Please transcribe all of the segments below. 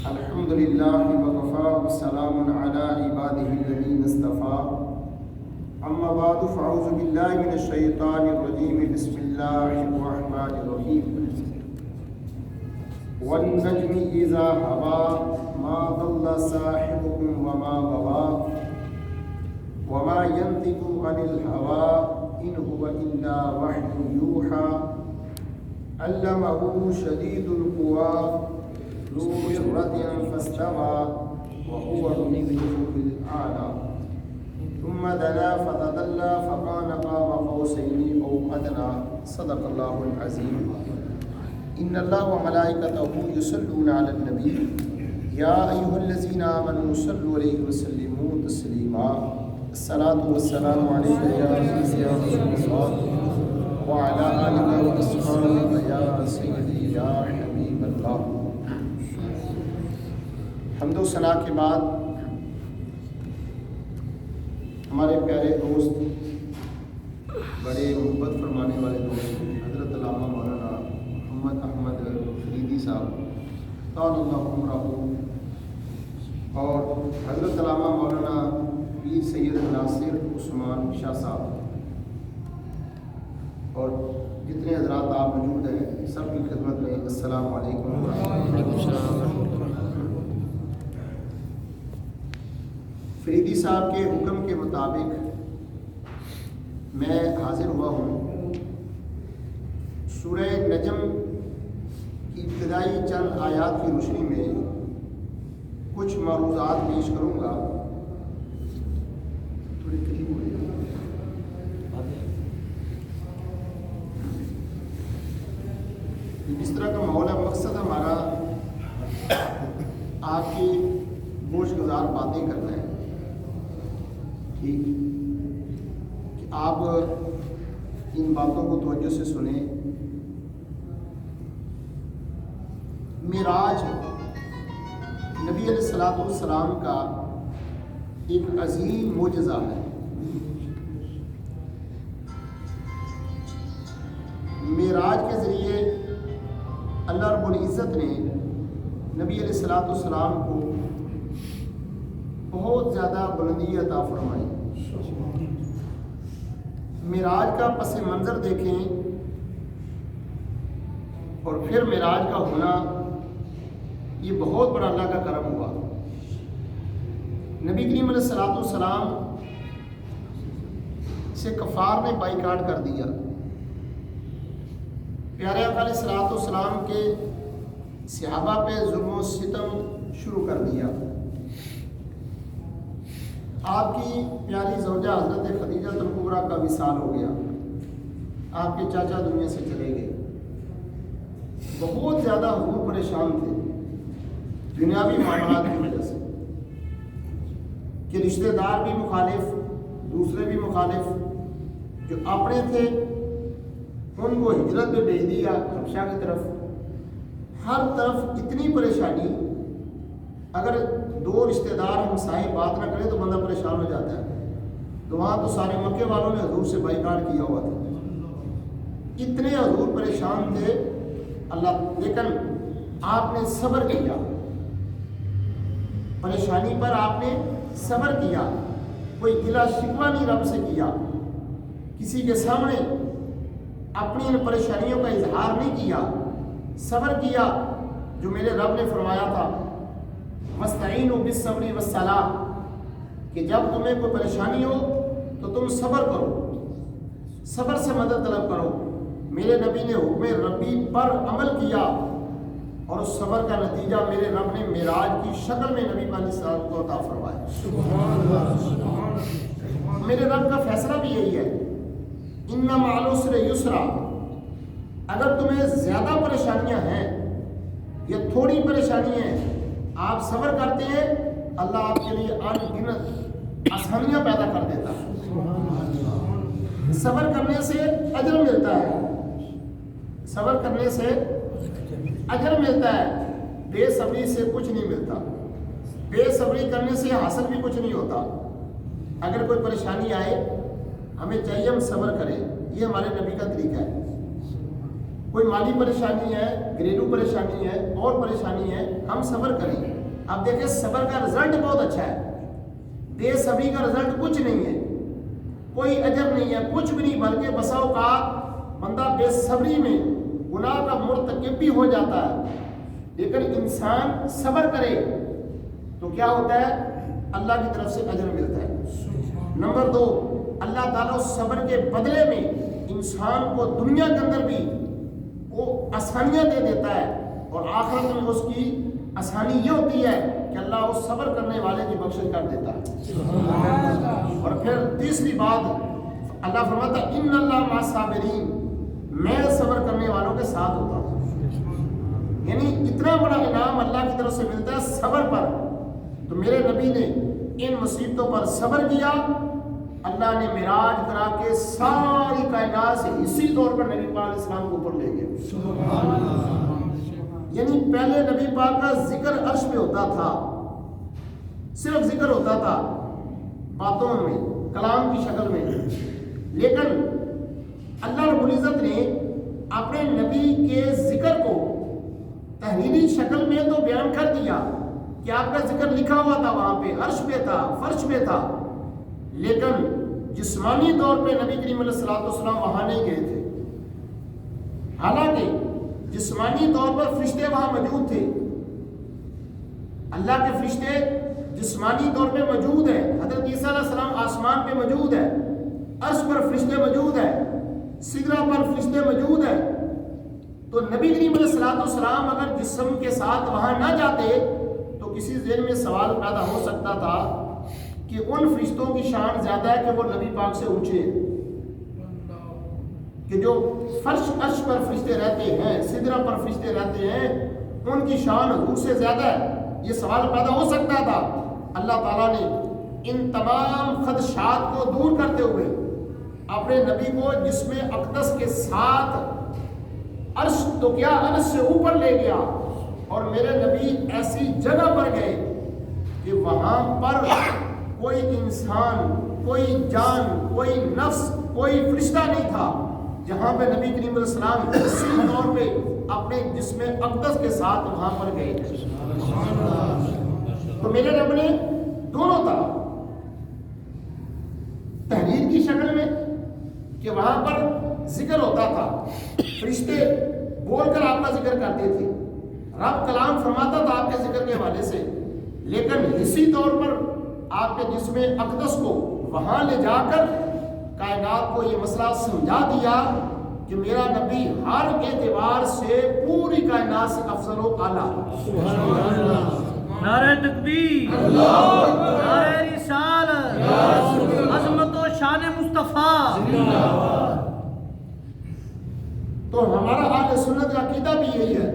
الحمد لله وكفى وسلام على عباده الذين اصطفى أما بعد فأعوذ بالله من الشيطان الرجيم بسم الله الرحمن الرحيم والنجم إذا هوى ما ضل صاحبكم وما غوى وما ينطق عن الهوى إن هو إلا وحي يوحى علمه شديد القوى ذو مرة فاستوى وهو بالأفق الأعلى ثم دنا فتدلى فكان قاب قوسين أو أدنى صدق الله العظيم إن الله وملائكته يصلون على النبي يا أيها الذين آمنوا صلوا عليه وسلموا تسليما الصلاة والسلام عليك يا رسول الله وعلى آلك وأصحابك يا سيدي يا حبيب الله. حمد و ثنا کے بعد ہمارے پیارے دوست، بڑے محبت فرمانے والے دوست حضرت علامہ مولانا محمد احمد فریدی صاحب طال اللہ عمرہ، اور حضرت علامہ مولانا پیر سید ناصر عثمان شاہ صاحب، اور جتنے حضرات آپ موجود ہیں سب کی خدمت میں السلام علیکم ورحمۃ اللہ. فریدی صاحب کے حکم کے مطابق میں حاضر ہوا ہوں. سورہ نجم کی ابتدائی چند آیات کی روشنی میں کچھ معروضات پیش کروں گا. تھوڑی قریب ہو جائے. جس طرح کا ماحول ہے، مقصد ہمارا آپ کی گوش گزار باتیں کرنا ہے، ٹھیک، کہ آپ ان باتوں کو توجہ سے سنیں. معراج نبی علیہ الصلوۃ والسلام کا ایک عظیم معجزہ ہے. معراج کے ذریعے اللہ رب العزت نے نبی علیہ الصلوۃ والسلام کو بہت زیادہ بلندی عطا فرمائی. معراج کا پس منظر دیکھیں اور پھر معراج کا ہونا، یہ بہت بڑا اللہ کا کرم ہوا. نبی کریم علیہ الصلوۃ والسلام سے کفار نے بائیکاٹ کر دیا. پیارے آقا علیہ الصلوۃ والسلام کے صحابہ پہ ظلم و ستم شروع کر دیا. آپ کی پیاری زوجہ حضرت خدیجہ الکبریٰ کا وصال ہو گیا. آپ کے چاچا دنیا سے چلے گئے. بہت زیادہ حضور پریشان تھے دنیاوی معاملات کی وجہ سے، کہ رشتہ دار بھی مخالف، دوسرے بھی مخالف. جو اپنے تھے ان کو ہجرت پہ بھیج دیا حبشہ کی طرف. ہر طرف اتنی پریشانی، اگر دو رشتہ دار ہمسائے بات نہ کرے تو بندہ پریشان ہو جاتا ہے. تو وہاں تو سارے مکے والوں نے حضور سے بائیکاٹ کیا ہوا تھا. اتنے حضور پریشان تھے اللہ، لیکن آپ نے صبر کیا. پریشانی پر آپ نے صبر کیا. کوئی گلہ شکوہ نہیں رب سے کیا. کسی کے سامنے اپنی ان پریشانیوں کا اظہار نہیں کیا. صبر کیا جو میرے رب نے فرمایا تھا وَاسْتَعِينُوا بِالصَّبْرِ وَالصَّلَاةِ، کہ جب تمہیں کوئی پریشانی ہو تو تم صبر کرو، صبر سے مدد طلب کرو. میرے نبی نے حکم ربی پر عمل کیا اور اس صبر کا نتیجہ میرے رب نے معراج کی شکل میں نبی علیہ السلام کو عطا فرمایا. میرے رب کا فیصلہ بھی یہی ہے، اِنَّ مَعَ الْعُسْرِ يُسْرًا. اگر تمہیں زیادہ پریشانیاں ہیں یا تھوڑی پریشانی ہیں، آپ صبر کرتے ہیں، اللہ آپ کے لیے ان گنت آسانیاں پیدا کر دیتا ہے. صبر کرنے سے اجر ملتا ہے، صبر کرنے سے اجر ملتا ہے. بے صبری سے کچھ نہیں ملتا. بے صبری کرنے سے حاصل بھی کچھ نہیں ہوتا. اگر کوئی پریشانی آئے ہمیں چاہیے ہم صبر کریں. یہ ہمارے نبی کا طریقہ ہے. کوئی مالی پریشانی ہے، گھریلو پریشانی ہے، اور پریشانی ہے، ہم صبر کریں. اب دیکھیں صبر کا رزلٹ بہت اچھا ہے. بے صبری کا رزلٹ کچھ نہیں ہے، کوئی اجر نہیں ہے، کچھ بھی نہیں، بلکہ بسا اوقات بندہ بے صبری میں گناہ کا مرتکب بھی ہو جاتا ہے. لیکن انسان صبر کرے تو کیا ہوتا ہے؟ اللہ کی طرف سے اجر ملتا ہے. نمبر 2، اللہ تعالیٰ صبر کے بدلے میں انسان کو دنیا کے اندر بھی وہ آسانیاں دے دیتا ہے، اور آخرت میں اس کی آسانی یہ ہوتی ہے کہ اللہ اس صبر کرنے والے کی بخشش کر دیتا ہے. اور پھر تیسری بات اللہ فرماتا ہے ان اللہ مع الصابرین، میں صبر کرنے والوں کے ساتھ ہوتا ہوں. یعنی اتنا بڑا انعام اللہ کی طرف سے ملتا ہے صبر پر. تو میرے نبی نے ان مصیبتوں پر صبر کیا. اللہ نے معراج کرا کے ساری کائنات سے اسی طور پر نبی پاک علیہ السلام کو اوپر لے گئے. یعنی پہلے نبی پاک کا ذکر عرش پہ ہوتا تھا، صرف ذکر ہوتا تھا باتوں میں، کلام کی شکل میں. لیکن اللہ رب العزت نے اپنے نبی کے ذکر کو تحریری شکل میں تو بیان کر دیا کہ آپ کا ذکر لکھا ہوا تھا، وہاں پہ عرش پہ تھا، فرش پہ تھا. لیکن جسمانی طور پہ نبی کریم علیہ الصلوۃ والسلام وہاں نہیں گئے تھے. حالانکہ جسمانی طور پر فرشتے وہاں موجود تھے، اللہ کے فرشتے جسمانی طور پہ موجود ہیں. حضرت عیسیٰ علیہ السلام آسمان پہ موجود ہے، عرش پر فرشتے موجود ہیں، سدرہ پر فرشتے موجود ہیں. تو نبی کریم علیہ الصلوۃ والسلام اگر جسم کے ساتھ وہاں نہ جاتے تو کسی ذہن میں سوال پیدا ہو سکتا تھا کہ ان فرشتوں کی شان زیادہ ہے کہ وہ نبی پاک سے اونچے ہیں، کہ جو فرش عرش پر فرشتے رہتے ہیں، سدرہ پر فرشتے رہتے ہیں، ان کی شان حضور سے زیادہ ہے. یہ سوال پیدا ہو سکتا تھا. اللہ تعالیٰ نے ان تمام خدشات کو دور کرتے ہوئے اپنے نبی کو جسم اقدس کے ساتھ عرش تو کیا عرش سے اوپر لے گیا، اور میرے نبی ایسی جگہ پر گئے کہ وہاں پر کوئی انسان، کوئی جان، کوئی نفس، کوئی فرشتہ نہیں تھا، جہاں پہ نبی کریم علیہ السلام اسی طور پہ اپنے جسم اقدس کے ساتھ وہاں پر گئے. تو میرے رب نے دونوں طرح تحریر کی شکل میں کہ وہاں پر ذکر ہوتا تھا، فرشتے بول کر آپ کا ذکر کرتے تھے، رب کلام فرماتا تھا آپ کے ذکر کے حوالے سے. لیکن اسی طور پر آپ کے جسم اقدس کو وہاں لے جا کر کائنات کو یہ مسئلہ سمجھا دیا کہ میرا نبی ہر اعتبار سے پوری کائنات سے افضل و اعلیٰ. نعرہ تکبیر، نعرہ رسالت، عظمت و شان مصطفیٰ. تو ہمارا اہل سنت کا عقیدہ بھی یہی ہے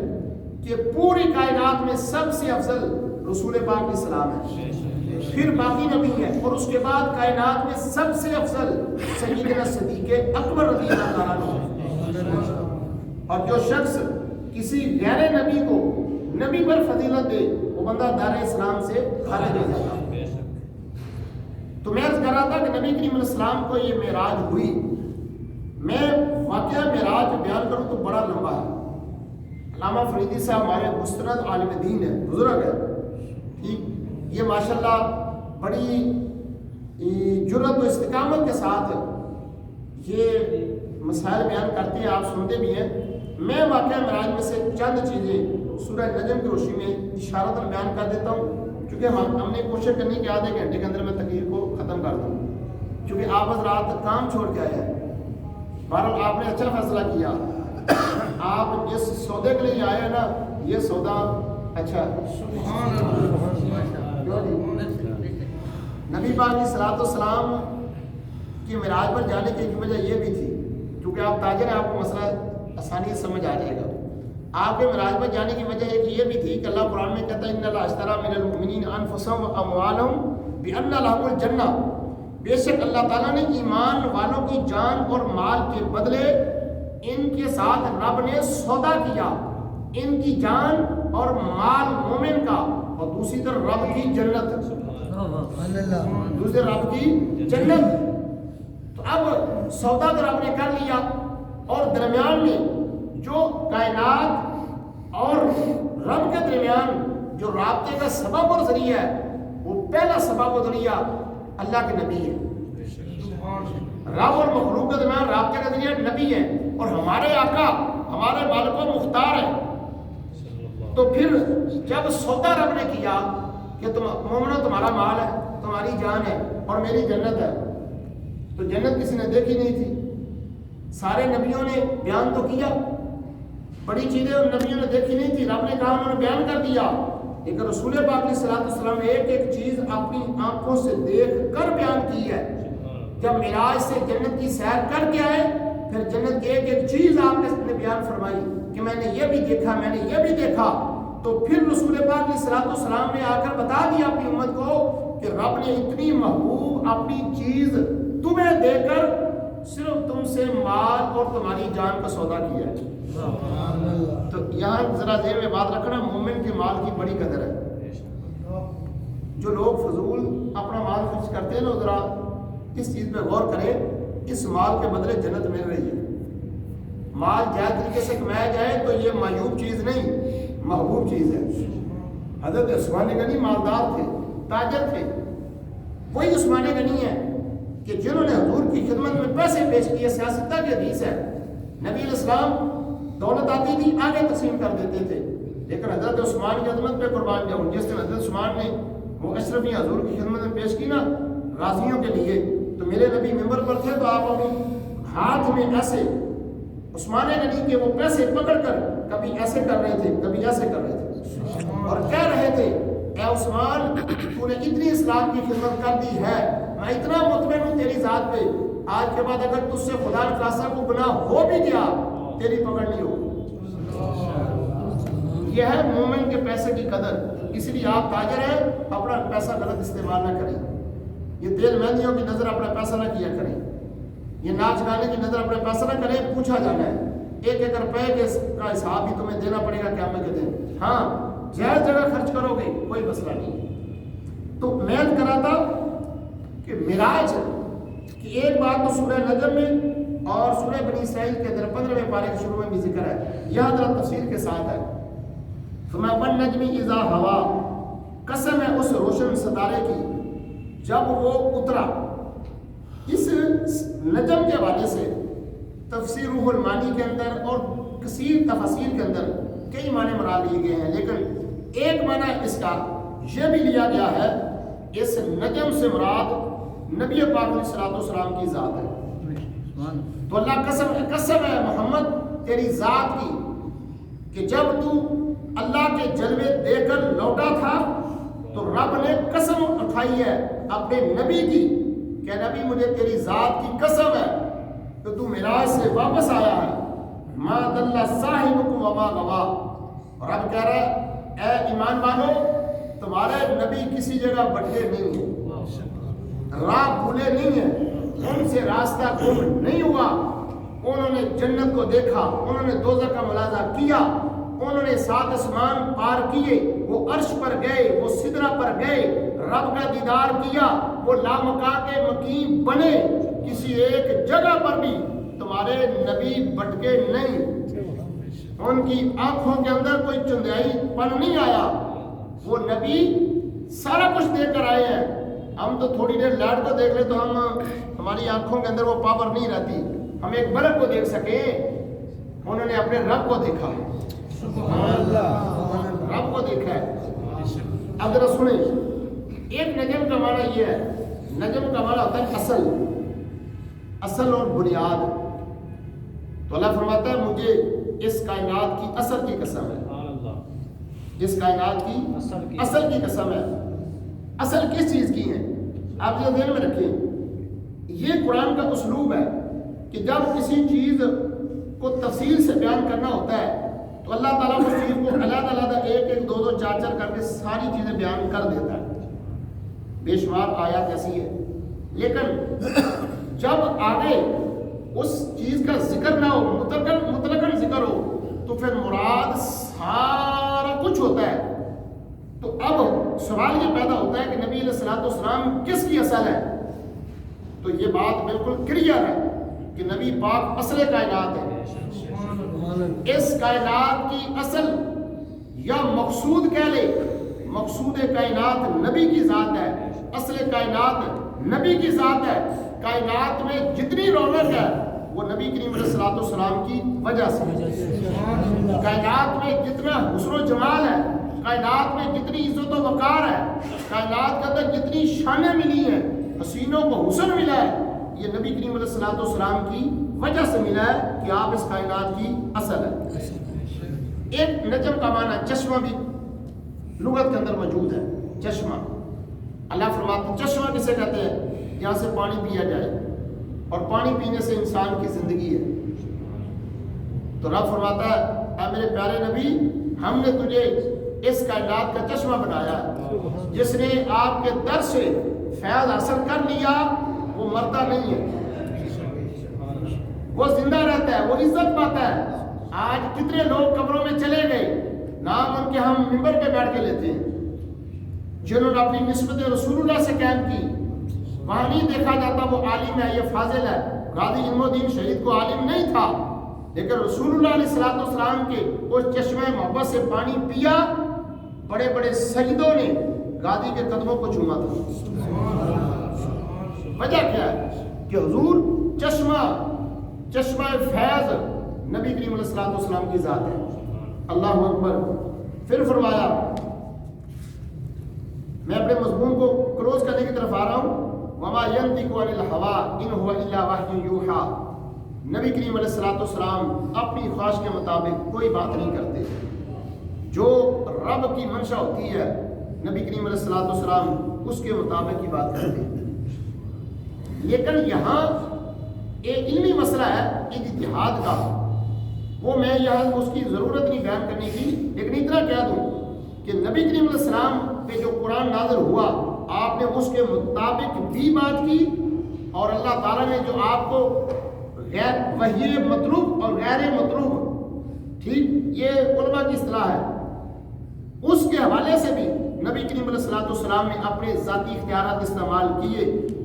کہ پوری کائنات میں سب سے افضل رسول پاک علیہ السلام ہے، پھر باقی نبی ہیں، اور اس کے بعد کائنات میں سب سے افضل سیدنا صدیق اکبر رضی اللہ تعالیٰ عنہ. اور جو شخص کسی غیر نبی کو نبی پر فضیلت دے وہ بندہ دار اسلام سے خارج ہو جاتا. تو میں عرض کر رہا تھا کہ نبی کریم علیہ السلام کو یہ معراج ہوئی. میں واقعہ معراج بیان کروں تو بڑا لمبا ہے. علامہ فریدی صاحب ہمارے مستند عالم دین ہے، بزرگ ہے، ٹھیک، یہ ماشاءاللہ بڑی جرأت و استقامت کے ساتھ یہ مسائل بیان کرتے ہیں، آپ سنتے بھی ہیں. میں واقعہ معراج میں سے چند چیزیں سورہ نجم کی روشنی میں اشارتاً بیان کر دیتا ہوں، کیونکہ ہم نے کوشش کرنی کہ آدھے گھنٹے کے اندر میں تقریر کو ختم کر دوں، کیونکہ آپ حضرات کام چھوڑ کے آئے ہیں. بہرحال آپ نے اچھا فیصلہ کیا، آپ جس سودے کے لیے آئے ہیں نا، یہ سودا اچھا نبی پاک علیہ الصلوۃ والسلام کی معراج پر جانے کی ایک وجہ یہ بھی تھی، کیونکہ آپ تاجر ہیں، آپ کو مسئلہ آسانی سے سمجھ آ جائے گا. آپ کے معراج پر جانے کی وجہ ایک یہ بھی تھی کہ اللہ قرآن میں کہتا ہے ان اللہ اشتری من المؤمنین انفسهم واموالهم بان لهم الجنہ، بے شک اللہ تعالیٰ نے ایمان والوں کی جان اور مال کے بدلے ان کے ساتھ رب نے سودا کیا، ان کی جان اور مال مومن کا، اور دوسری طرف رب کی جنت، دوسرے رب کی جنت. تو اب سودا تو رب نے کر لیا، اور درمیان میں جو کائنات اور رب کے درمیان جو رابطے کا سبب اور ذریعہ ہے، وہ پہلا سبب اور ذریعہ اللہ کے نبی ہے۔ رب اور مخلوق کے درمیان رابطے کا ذریعہ نبی ہے، اور ہمارے آقا ہمارے مالک و مختار ہے۔ تو پھر جب سودا رب نے کیا کہ تم مومنو تمہارا مال ہے، تمہاری جان ہے اور میری جنت ہے، تو جنت کسی نے دیکھی نہیں تھی، سارے نبیوں نے بیان تو کیا، بڑی چیزیں ان نبیوں نے دیکھی نہیں تھی، رب نے کہا انہوں نے بیان کر دیا، لیکن رسول پاک علیہ السلام نے ایک ایک چیز اپنی آنکھوں سے دیکھ کر بیان کی ہے۔ جب معراج سے جنت کی سیر کر کے آئے، پھر جنت کی ایک ایک چیز آپ نے بیان فرمائی کہ میں نے یہ بھی دیکھا، میں نے یہ بھی دیکھا۔ تو پھر رسول پاک علیہ السلام نے آ کر بتا دیا اپنی امت کو کہ رب نے اتنی محبوب اپنی چیز تمہیں دے کر صرف تم سے مال اور تمہاری جان کا سودا کیا ہے۔ تو یہاں ذرا ذہن میں بات رکھنا، مومن کے مال کی بڑی قدر ہے۔ جو لوگ فضول اپنا مال خرچ کرتے ہیں نا، ذرا اس چیز پہ غور کریں، اس مال کے بدلے جنت مل رہی ہے۔ مال جائز طریقے سے کمایا جائے تو یہ معیوب چیز نہیں، محبوب چیز ہے۔ حضرت عثمان غنی مالدار تھے، تاجر تھے، وہی عثمان غنی ہے کہ جنہوں نے حضور کی خدمت میں پیسے پیش کیے۔ سیاستہ کی حدیث ہے، نبی علیہ السلام دولت آتی تھی آگے تقسیم کر دیتے تھے، لیکن حضرت عثمان کی خدمت پہ قربان جاؤں۔ جس دن حضرت عثمان نے وہ اشرفی حضور کی خدمت میں پیش کی نا غازیوں کے لیے، تو میرے نبی ممبر پر تھے، تو آپ اپنی ہاتھ میں ایسے عثمان غنی کے وہ پیسے پکڑ کر کبھی ایسے کر رہے تھے، کبھی ایسے کر رہے تھے، اور کہہ رہے تھے اے عثمان، تو نے اتنی اسلام کی خدمت کر دی ہے، میں اتنا مطمئن ہوں تیری ذات پہ، آج کے بعد اگر تجھ سے خدا نخواستہ کو گناہ ہو بھی گیا تیری پکڑ نہیں ہوگی۔ یہ ہے مومن کے پیسے کی قدر۔ اس لیے آپ تاجر ہیں، اپنا پیسہ غلط استعمال نہ کریں، یہ تیل مہندیوں کی نظر اپنا پیسہ نہ کیا کریں، یہ ناچ گانے کی نظر اپنا پیسہ نہ کریں۔ پوچھا جانا ہے، ایک ایک روپے کا حساب بھی تمہیں دینا پڑے گا قیامت کے دن۔ ہاں جائز جگہ خرچ کرو گے کوئی مسئلہ نہیں۔ تو میں کرا تھا کہ معراج کی ایک بات تو سورہ نجم میں اور سورہ بنی اسرائیل کے اندر 15ویں پارے کے شروع میں بھی ذکر ہے، یہاں ذرا تفسیر کے ساتھ ہے۔ فَمَا وَالنَّجْمِ إِذَا هَوَىٰ، قسم ہے اس روشن ستارے کی جب وہ اترا۔ اس نجم کے حوالے سے تفسیر روح المانی کے اندر اور کثیر تفاسیر کے اندر کئی معنی مراد لیے گئے ہیں، لیکن ایک معنی اس کا یہ بھی لیا گیا ہے، اس نجم سے مراد نبی پاک علیہ السلام کی ذات ہے۔ تو اللہ قسم ہے محمد تیری ذات کی کہ جب تو اللہ کے جلوے دے کر لوٹا تھا تو رب نے قسم اٹھائی ہے اپنے نبی کی کہ نبی مجھے تیری ذات کی قسم ہے کہ تو معراج سے واپس آیا ہے، ما ضل صاحبکم وما غوا۔ رب کہہ رہا ہے اے ایمان والو، تمہارے نبی کسی جگہ بھٹکے نہیں ہیں، راہ بھولے نہیں ہیں، ان سے راستہ گم نہیں ہوا۔ انہوں نے جنت کو دیکھا، انہوں نے دوزخ کا ملاحظہ کیا، انہوں نے 7 آسمان پار کیے، وہ عرش پر گئے، وہ سدرہ پر گئے، رب کا دیدار کیا، وہ لامکا کے مقیم بنے۔ کسی ایک جگہ پر بھی تمہارے نبی بھٹکے نہیں، ان کی آنکھوں کے اندر کوئی چندیائی پن نہیں آیا، وہ نبی سارا کچھ دیکھ کر آئے ہیں۔ ہم تو تھوڑی دیر لائٹ کو دیکھ لیں تو ہماری آنکھوں کے اندر وہ پاور نہیں رہتی، ہم ایک بلب کو دیکھ سکیں، انہوں نے اپنے رب کو دیکھا ہے، رب کو دیکھا ہے۔ اب ذرا سنیں، ایک نجم کا معنی یہ ہے، نجم کا معنی ہوتا ہے اصل، اصل اور بنیاد۔ تو اللہ فرماتا ہے مجھے اس کائنات کی اصل کی قسم ہے، اس کائنات کی اصل کی قسم ہے۔ اصل کس چیز کی ہے آپ یہ ذہن میں رکھیں، یہ قرآن کا اسلوب ہے کہ جب کسی چیز کو تفصیل سے بیان کرنا ہوتا ہے تو اللہ تعالیٰ اس چیز کو علیحدہ ایک ایک دو دو چار چار کر کے ساری چیزیں بیان کر دیتا ہے، بے شمار آیات ایسی ہے، لیکن جب آگے اس چیز کا ذکر نہ ہو، مطلقاً ذکر ہو، تو پھر مراد سارا کچھ ہوتا ہے۔ تو اب سوال یہ پیدا ہوتا ہے کہ نبی علیہ السلام کس کی اصل ہے؟ تو یہ بات بالکل کلیئر ہے کہ نبی پاک اصل کائنات ہے، اس کائنات کی اصل یا مقصود کہہ لے، مقصود کائنات نبی کی ذات ہے، اصل کائنات نبی کی ذات ہے۔ کائنات میں جتنی رونق ہے وہ نبی کریم علیہ الصلوۃ والسلام کی وجہ سے۔ کائنات میں جتنا حسن و جمال ہے، کائنات میں جتنی عزت و وقار ہے، کائنات کے اندر جتنی شانیں ملی ہیں، حسینوں کو حسن ملا ہے، یہ نبی کریم علیہ الصلوۃ والسلام کی وجہ سے ملا ہے کہ آپ اس کائنات کی اصل ہے۔ ایک نجم کا معنی چشمہ بھی لغت کے اندر موجود ہے۔ چشمہ، اللہ فرماتا چشمہ کسے کہتے ہیں؟ جہاں سے پانی پیا جائے، اور پانی پینے سے انسان کی زندگی ہے۔ تو رب فرماتا ہے اے میرے پیارے نبی، ہم نے تجھے اس کائنات کا چشمہ بنایا ہے۔ جس نے آپ کے در سے فیض حاصل کر لیا وہ مرتا نہیں ہے، وہ زندہ رہتا ہے، وہ عزت پاتا ہے۔ آج کتنے لوگ قبروں میں چلے گئے، نام ان کے ہم ممبر پہ بیٹھ کے لیتے ہیں، جنہوں نے اپنی نسبت رسول اللہ سے قائم کی، وہاں نہیں دیکھا جاتا وہ عالم ہے، یہ فاضل ہے۔ غازی علم الدین شہید کو عالم نہیں تھا، لیکن رسول اللہ علیہ الصلوۃ والسلام کے اس چشمہ محبت سے پانی پیا، بڑے بڑے سجدوں نے غازی کے قدموں کو چوما تھا۔ وجہ کیا ہے؟ کہ حضور چشمہ فیض نبی کریم علیہ الصلوۃ والسلام کی ذات ہے۔ اللہ اکبر۔ پھر فرمایا، میں اپنے مضمون کو کلوز کرنے کی طرف آ رہا ہوں، وما ينطق عن الهوى ان هو الا وحی یوحى۔ نبی کریم علیہ الصلوۃ والسلام اپنی خواہش کے مطابق کوئی بات نہیں کرتے، جو رب کی منشا ہوتی ہے نبی کریم علیہ الصلوۃ والسلام اس کے مطابق ہی بات کرتے ہیں۔ لیکن یہاں ایک علمی مسئلہ ہے اجتہاد کا، وہ میں یہاں اس کی ضرورت نہیں بیان کرنے کی، لیکن اتنا کہہ دوں کہ نبی کریم علیہ السلام پہ جو قرآن نازل ہوا آپ نے اس کے مطابق بھی بات کی، اور اللہ تعالیٰ نے جو آپ کو غیر وحی مطلوب اور غیر مطلوب، ٹھیک یہ علماء کی اصطلاح ہے، اس کے حوالے سے بھی نبی کریم علیہ الصلوۃ والسلام نے اپنے ذاتی اختیارات استعمال کیے۔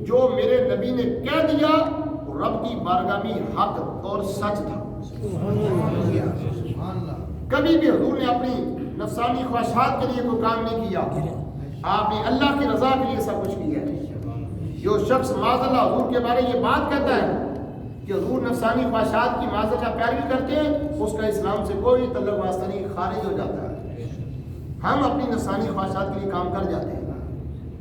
جو میرے نبی نے کہہ دیا وہ رب کی بارگاہ میں حق اور سچ تھا۔ کبھی بھی حضور نے اپنی نفسانی خواہشات کے لیے کوئی کام نہیں کیا، آپ نے اللہ کی رضا کے لیے سب کچھ کیا ہے۔ جو شخص معاذ اللہ حضور کے بارے یہ بات کہتا ہے کہ حضور نفسانی خواہشات کی معاذ اللہ پیروی کرتے ہیں، اس کا اسلام سے کوئی تعلق واسطہ نہیں، خارج ہو جاتا ہے۔ ہم اپنی نفسانی خواہشات کے لیے کام کر جاتے ہیں،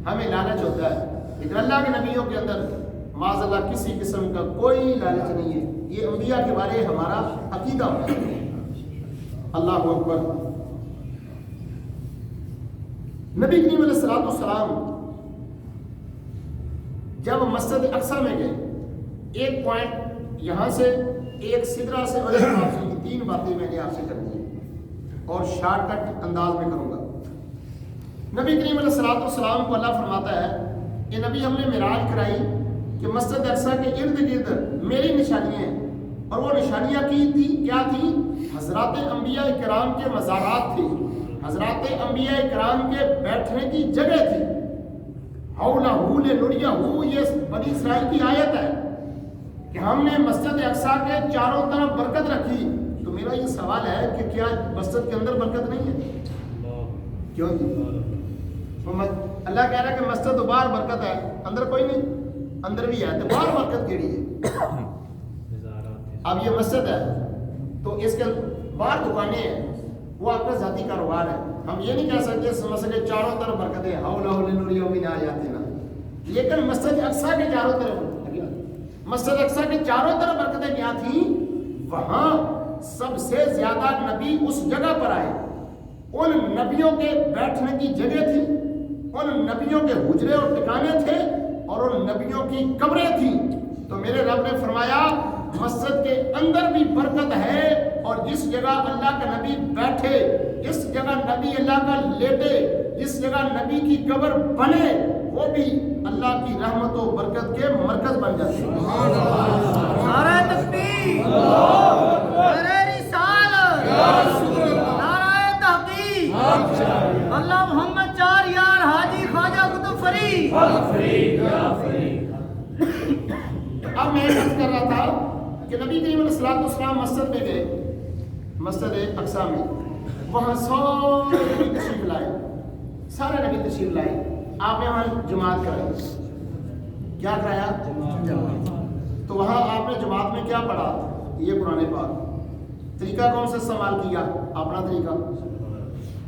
ہمیں لالچ ہوتا ہے، لیکن اللہ کے نبیوں کے اندر معاذ اللہ کسی قسم کا کوئی لالچ نہیں ہے۔ یہ انبیاء کے بارے ہمارا عقیدہ ہوتا ہے۔ اللہ اکبر۔ نبی کریم علیہ الصلوۃ والسلام جب مسجد اقصی میں گئے، ایک پوائنٹ یہاں سے، ایک سدرہ سے، اور تین باتیں میں نے آپ سے کرنی ہیں اور شارٹ کٹ انداز میں کروں گا۔ نبی کریم علیہ الصلوۃ والسلام کو اللہ فرماتا ہے کہ نبی ہم نے معراج کرائی کہ مسجد اقصی کے ارد گرد میری نشانیاں ہیں، اور وہ نشانیاں کی تھی کیا تھی؟ حضرات انبیاء کرام کے مزارات تھے، حضرات انبیاء کرام کے بیٹھنے کی جگہ تھی۔ حولہ لنریہ، یہ بنی اسرائیل کی آیت ہے کہ ہم نے مسجد اقصی کے چاروں طرف برکت رکھی۔ تو میرا یہ سوال ہے کہ کیا مسجد کے اندر برکت نہیں ہے؟ کیوں جی؟ اللہ کہہ رہا ہے کہ مسجد تو باہر برکت ہے، اندر کوئی نہیں، اندر بھی ہے، تو باہر برکت کیڑی ہے؟ اب یہ مسجد ہے تو اس کے باہر دکانیں ہیں، وہ آپ کا ذاتی کاروبار ہے، ہم یہ نہیں کہہ سکتے اس مسجد کے چاروں طرف برکتیں حولہ لنریہ من آیاتنا، لیکن مسجد اقصی کے چاروں طرف، مسجد اقصی کے چاروں طرف برکتیں کیا تھیں؟ وہاں سب سے زیادہ نبی اس جگہ پر آئے، ان نبیوں کے بیٹھنے کی جگہ تھی، ان نبیوں کے حجرے اور ٹکانے تھے، اور ان نبیوں کی قبریں تھیں۔ تو میرے رب نے فرمایا مسجد کے اندر بھی برکت ہے، اور جس جگہ اللہ کا نبی بیٹھے، جس جگہ نبی اللہ کا لیٹے، جس جگہ نبی کی قبر بنے، وہ بھی اللہ کی رحمت و برکت کے مرکز بن جاتے ہیں۔ نعرہ تکبیر، نعرہ رسالت، نعرہ تحقیق، اللہ محمد چار یار حاجی خواجہ قطب فرید۔ اب میں عرض کر رہا تھا کہ نبی کریم علیہ الصلوۃ والسلام مسجد میں گئے، مسجد اقصی میں، وہاں سارے نبی تشریف لائے، سارے نبی تشریف لائے، آپ نے وہاں جماعت کرائی، کیا کرایا؟ تو وہاں آپ نے جماعت میں کیا پڑھا؟ یہ قرآن پاک۔ طریقہ کون سا استعمال کیا؟ اپنا طریقہ،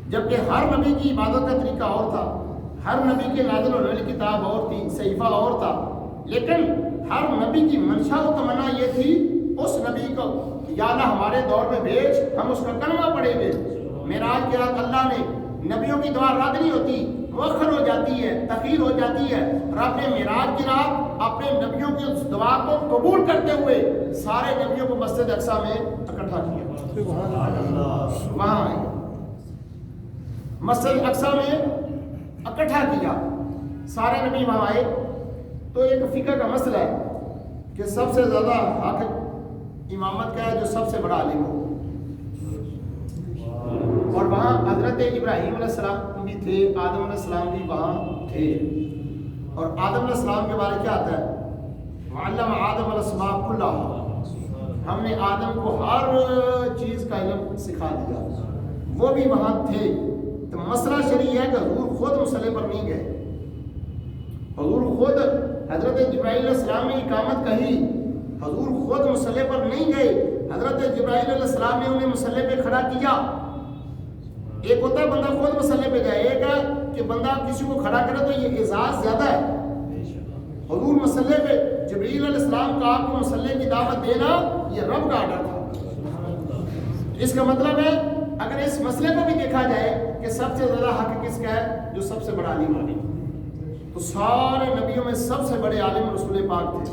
جبکہ ہر نبی کی عبادت کا طریقہ اور تھا، ہر نبی کے نازل ہونے والی کتاب اور تھی، صحیفہ اور تھا، لیکن ہر نبی کی منشا و تمنا یہ تھی اس نبی کو یا اللہ ہمارے دور میں بھیج، ہم اس کا کلمہ پڑھیں گے۔ معراج کی رات اللہ نے، نبیوں کی دعا رد نہیں ہوتی، مؤخر ہو جاتی ہے، تاخیر ہو جاتی ہے، رب نے معراج کی رات اپنے نبیوں کی اس دعا کو قبول کرتے ہوئے سارے نبیوں کو مسجد اقصی میں اکٹھا کیا، وہاں آئے، مسجد اقصی میں اکٹھا کیا، سارے نبی وہاں آئے۔ تو ایک فقہ کا مسئلہ ہے کہ سب سے زیادہ حق امامت کا ہے جو سب سے بڑا عالم ہو، اور وہاں حضرت ابراہیم علیہ السلام بھی تھے، آدم علیہ السلام بھی وہاں تھے، اور آدم علیہ السلام کے بارے کیا آتا ہے؟ وَعَلَّمَ آدَمَ الْأَسْمَاءَ كُلَّهَا، ہم نے آدم کو ہر چیز کا علم سکھا دیا، وہ بھی وہاں تھے۔ تو مسئلہ شرعی ہے کہ حضور خود مصلی پر نہیں گئے، حضور خود حضرت جبرائیل علیہ السلام نے اقامت کہی، حضور خود مصلی پر نہیں گئے، حضرت جبرائیل علیہ السلام نے انہیں مصلی پہ کھڑا کیا۔ ایک ہوتا ہے بندہ خود مصلی پہ جائے، ایک ہے کہ بندہ کسی کو کھڑا کرے، تو یہ اعزاز زیادہ ہے۔ حضور مصلی پہ جبرائیل علیہ السلام کا آپ کو مصلی کی دعوت دینا یہ رب کا آرڈر تھا۔ اس کا مطلب ہے اگر اس مسئلے کو بھی دیکھا جائے کہ سب سے زیادہ حق کس کا ہے؟ جو سب سے بڑا عالم ہے، تو سارے نبیوں میں سب سے بڑے عالم رسول پاک تھے۔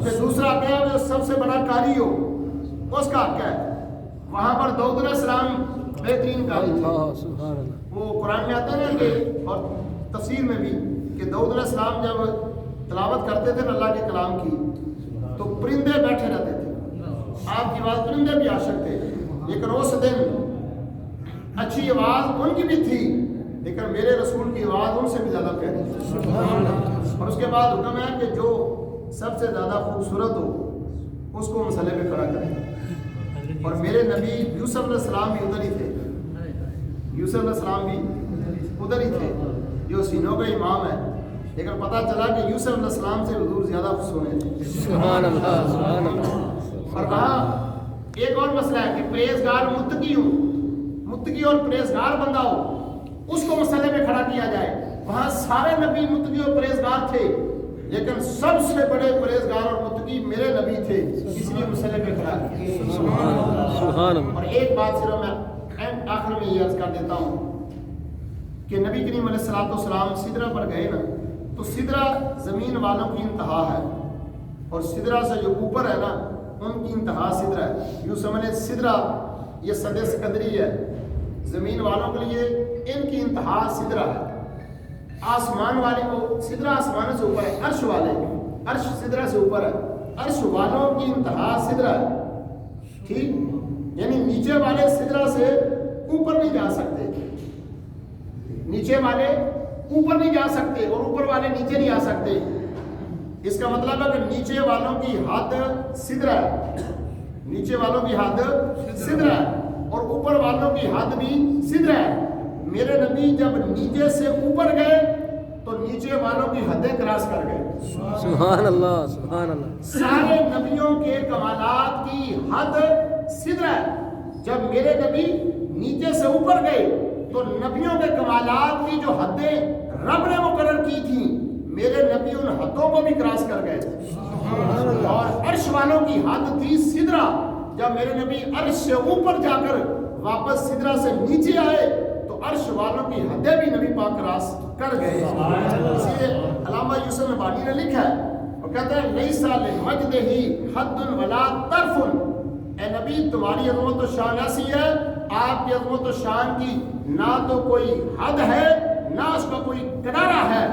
پھر دوسرا کیا ہے؟ جو سب سے بڑا قاری ہو اس کا حق ہے۔ وہاں پر داؤد علیہ السلام بہترین قاری تھے، وہ قرآن میں آتا ہے نا کہ، اور تفسیر میں بھی، کہ داؤد علیہ السلام جب تلاوت کرتے تھے اللہ کے کلام کی تو پرندے بیٹھے رہتے تھے، آپ کی آواز پرندے بھی عاشق تھے، لیکن اس دن اچھی آواز ان کی بھی تھی، لیکن میرے رسول کی آواز ان سے بھی زیادہ پیاری تھی۔ اور اس کے بعد حکم ہے کہ جو سب سے زیادہ خوبصورت ہو اس کو مصلی پہ کھڑا کریں، اور میرے نبی یوسف علیہ السلام بھی ادھر ہی تھے، یوسف علیہ السلام بھی ادھر ہی تھے جو سینوں کا امام ہے، لیکن پتہ چلا کہ یوسف علیہ السلام سے حضور زیادہ سونے تھے۔ سبحان اللہ، سبحان اللہ۔ اور وہاں ایک اور مسئلہ ہے کہ پرہیزگار متقی ہو، متقی اور پرہیزگار بندہ ہو، اس کو مصلی پہ کھڑا کیا جائے۔ وہاں سارے نبی متقی اور پرہیزگار تھے، لیکن سب سے بڑے پرہیزگار اور متقی میرے نبی تھے، اس لیے مصلی پہ کھڑا کیا۔ سبحان اللہ۔ اور ایک بات صرف میں آخر میں یہ عرض کر دیتا ہوں کہ نبی کریم علیہ السلام سدرہ پر گئے نا، تو سدرہ زمین والوں کی انتہا ہے، اور سدرہ سے جو اوپر ہے نا ان کی انتہا سدرہ ہے۔ یوں سمجھیں سدرہ یہ صد سکندری ہے، زمین والوں کے لیے ان کی انتہا سدرہ ہے۔ آسمان والے کو سدرہ آسمان سے اوپر ہے، عرش والے عرش سدرہ سے اوپر ہے، عرش والوں کی انتہا سدرہ ہے، ٹھیک؟ یعنی نیچے والے سدرہ سے اوپر نہیں جا سکتے، نیچے والے اوپر نہیں جا سکتے اور اوپر والے نیچے نہیں آ سکتے۔ اس کا مطلب ہے کہ نیچے والوں کی حد سدرہ ہے، نیچے والوں کی حد سدرہ ہے، اور اوپر والوں کی حد بھی سدرہ ہے۔ میرے نبی جب نیچے سے اوپر گئے تو نیچے والوں کی حدیں کراس کر گئے۔ سبحان اللہ، سبحان اللہ۔ سارے نبیوں کے کمالات کی حد سدرہ ہے۔ جب میرے نبی نیچے سے اوپر گئے تو نبیوں کے کمالات کی جو حدیں رب نے مقرر کی تھیں، میرے نبی ان حدوں کو بھی کراس کر گئے تھے۔ اور عرش والوں کی حد تھی سدرہ، جب میرے نبی عرش سے اوپر جا کر واپس سدرہ سے نیچے آئے تو عرش والوں کی حدیں بھی نبی پاک کراس کر گئے۔ اس لیے علامہ یوسف نبہانی نے لکھا ہے، وہ کہتا ہے لیس لمجدہ حد ولا طرف، اے نبی تمہاری عظمت و شان ایسی ہے، آپ کی عظمت و شان کی نہ تو کوئی حد ہے نہ اس کا کوئی کنارہ ہے۔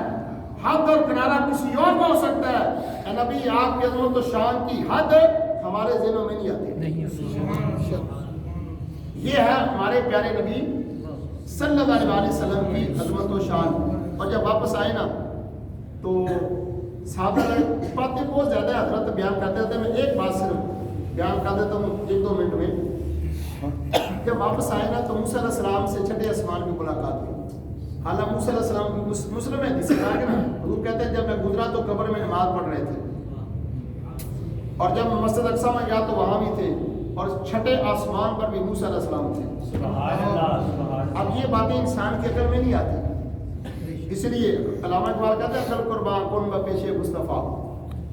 حد اور کنارہ کسی اور کو ہو سکتا ہے، اے نبی آپ کی عظمت و شان کی حد ہمارے ذہنوں میں نہیں آتی۔ یہ ہے ہمارے پیارے نبی صلی اللہ علیہ وسلم کی عظمت و شان۔ اور جب واپس آئے نا تو صحابہ باتیں بہت زیادہ حضرت بیان کرتے تھے، میں ایک بات صرف بیان کر دیتا ہوں 1-2 منٹ میں جب واپس آئے نا تو موسیٰ علیہ السلام سے چھٹے آسمان کی ملاقات ہوئی. حالانکہ موسیٰ علیہ السلام مسلم ہے جسے کہا کہ حضور کہتے ہیں جب میں گزرا تو قبر میں نماز پڑھ رہے تھے اور جب مسجد اقصی میں گیا تو وہاں بھی تھے اور چھٹے آسمان پر بھی موسیٰ علیہ السلام تھے. اب یہ باتیں انسان کی عقل میں نہیں آتی, اس لیے علامہ اقبال کہتے ہیں عقل قربان کن بپیش مصطفیٰ.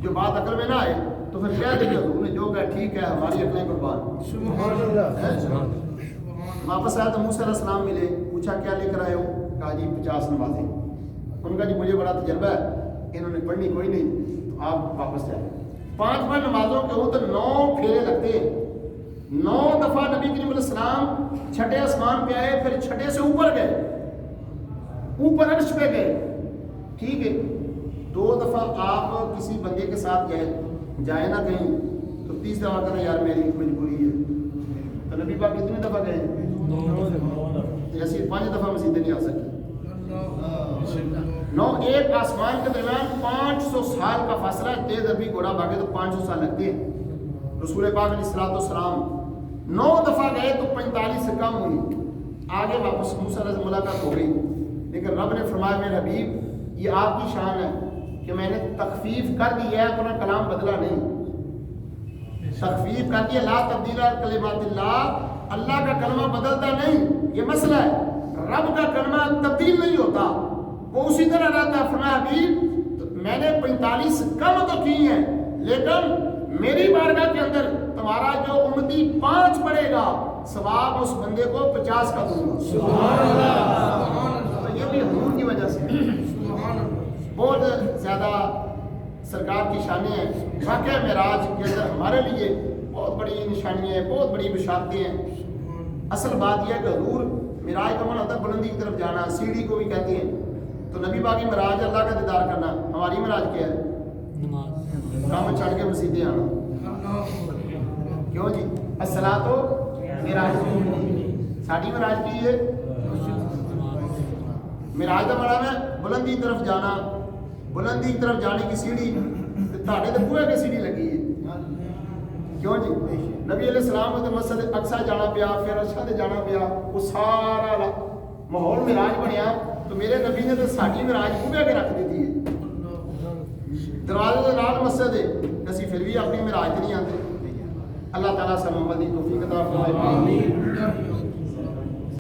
جو بات عقل میں نہ آئے تو پھر کہہ دیں حضور نے جو کہا ٹھیک ہے ہماری عقلیں قربان. واپس آیا تو موسیٰ علیہ السلام ملے, پوچھا کیا لے کر آئے ہو؟ کہا جی 50 نمازیں. ان کا جی مجھے بڑا تجربہ ہے, انہوں نے پڑھنی کوئی نہیں تو آپ واپس جائیں. 5 نمازوں کے ہوں تو 9 پھیرے لگتے ہیں. 9 دفعہ نبی کریم علیہ السلام چھٹے آسمان پہ آئے, پھر چھٹے سے اوپر گئے, اوپر عرش پہ گئے. ٹھیک ہے, 2 دفعہ آپ کسی بندے کے ساتھ جائیں نہ کہیں تو 30 دفعہ کریں یار میری مجبوری ہے. تو نبی پاک کتنے دفعہ گئے؟ 9 ایسی 5 دفعہ مسجد نہیں آ سکی. 9 ایک آسمان کے درمیان 500 سال کا فاصلہ ہے. تیز عربی گھوڑا بھاگے تو 500 سال لگتے ہیں. رسول پاک علیہ الصلوۃ والسلام 9 دفعہ گئے تو 45 سے کم ہوئی. آگے واپس موسیٰ علیہ ملاقات ہو گئی, لیکن رب نے فرمایا میرے حبیب یہ آپ کی شان ہے کہ میں نے تخفیف کر دی ہے, اپنا کلام بدلا نہیں. تخفیف کر دیا, لا تبدیل کلمات اللہ, اللہ کا کلمہ بدلتا نہیں. یہ مسئلہ ہے, رب کا کلمہ تبدیل نہیں ہوتا, وہ اسی طرح رہتا. فرمایا حبیب میں نے 45 کم تو کی ہیں, لیکن میری بارگاہ کے اندر تمہارا جو امتی 5 پڑھے گا ثواب اس بندے کو 50 کا دوں گا. سبحان اللہ. تو یہ بھی حضور کی وجہ سے بہت زیادہ سرکار کی شانیں ہیں. واقعہ معراج کے اندر ہمارے لیے بہت بڑی نشانیاں ہیں, بہت بڑی بشارتیں ہیں. اصل بات یہ ہے کہ حضور معراج کا معنی ہوتا ہے بلندی کی طرف جانا, سیڑھی کو بھی کہتے ہیں. تو نبی پاک کی معراج اللہ کا دیدار کرنا. ہماری معراج کیا ہے؟ کام چڑھ کے مسیدیں آنا. کیوں جی؟ الصلاۃ معراج ساڈی معراج کی ہے. معراج کا معنی ہے بلندی کی طرف جانا. بلندی کی طرف جانے کی سیڑھی تھاڑے تو بوئے کی سیڑھی لگی ہے. کیوں جی؟ نبی علیہ السلام کو تو مسجد اقصی جانا پیا, پھر عرشہ تے جانا پیا, وہ سارا ماحول معراج بنیا. تو میرے نبی نے تو ساڈی معراج بوئے کے رکھ دیتی ہے. دروازے کے نال مسجد ہے, اسی پھر بھی اپنی معراج نہیں آتے. اللہ تعالیٰ سے محمد کی توفیق عطا فرمائے.